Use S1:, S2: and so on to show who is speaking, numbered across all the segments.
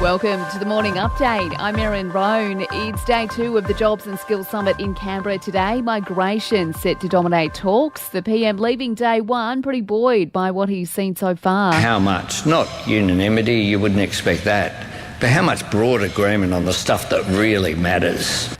S1: Welcome to the Morning Update. I'm Erin Roan. It's day 2 of the Jobs and Skills Summit in Canberra today. Migration set to dominate talks. The PM leaving day 1 pretty buoyed by what he's seen so far.
S2: How much? Not unanimity, you wouldn't expect that. But how much broad agreement on the stuff that really matters?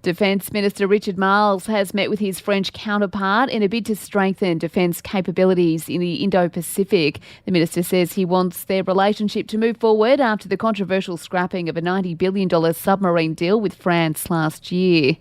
S1: Defence Minister Richard Marles has met with his French counterpart in a bid to strengthen defence capabilities in the Indo-Pacific. The minister says he wants their relationship to move forward after the controversial scrapping of a $90 billion submarine deal with France last year.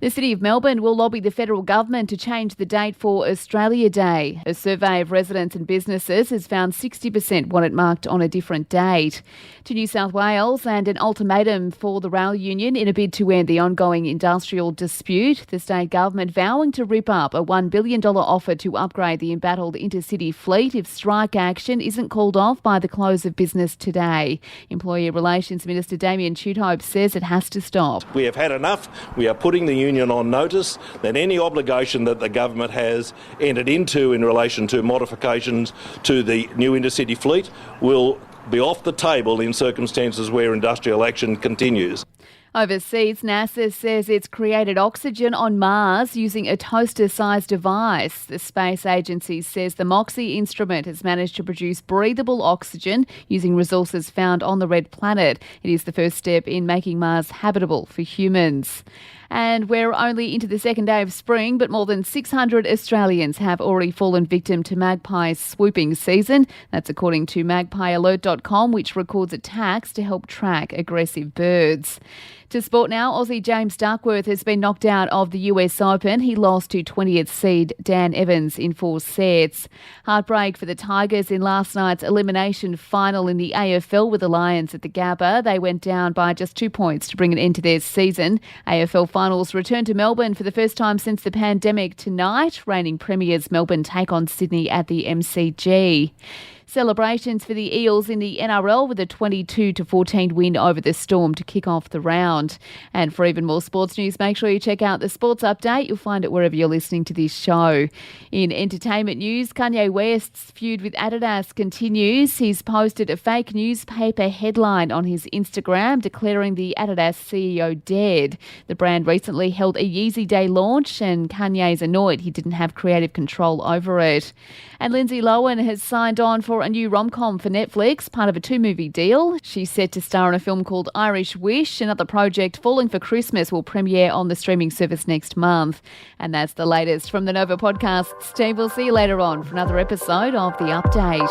S1: The City of Melbourne will lobby the federal government to change the date for Australia Day. A survey of residents and businesses has found 60% want it marked on a different date. To New South Wales and an ultimatum for the rail union in a bid to end the ongoing industrial dispute. The state government vowing to rip up a $1 billion offer to upgrade the embattled intercity fleet if strike action isn't called off by the close of business today. Employee Relations Minister Damien Tudhope says it has to stop.
S3: We have had enough. We are putting the union on notice that any obligation that the government has entered into in relation to modifications to the new intercity fleet will be off the table in circumstances where industrial action continues.
S1: Overseas, NASA says it's created oxygen on Mars using a toaster-sized device. The space agency says the MOXIE instrument has managed to produce breathable oxygen using resources found on the red planet. It is the first step in making Mars habitable for humans. And we're only into the second day of spring, but more than 600 Australians have already fallen victim to magpie swooping season. That's according to magpiealert.com, which records attacks to help track aggressive birds. To sport now, Aussie James Duckworth has been knocked out of the US Open. He lost to 20th seed Dan Evans in 4 sets. Heartbreak for the Tigers in last night's elimination final in the AFL with the Lions at the Gabba. They went down by just 2 points to bring an end to their season. AFL finals return to Melbourne for the first time since the pandemic tonight. Reigning premiers Melbourne take on Sydney at the MCG. Celebrations for the Eels in the NRL with a 22-14 win over the Storm to kick off the round. And for even more sports news, make sure you check out the Sports Update. You'll find it wherever you're listening to this show. In entertainment news, Kanye West's feud with ADIDAS continues. He's posted a fake newspaper headline on his Instagram declaring the ADIDAS CEO dead. The brand recently held a Yeezy Day launch and Kanye's annoyed he didn't have creative control over it. And Lindsay Lohan has signed on for a new rom-com for Netflix, part of a 2-movie deal. She's set to star in a film called Irish Wish. Another project, Falling for Christmas, will premiere on the streaming service next month. And that's the latest from the Nova Podcasts team. We'll see you later on for another episode of The Update.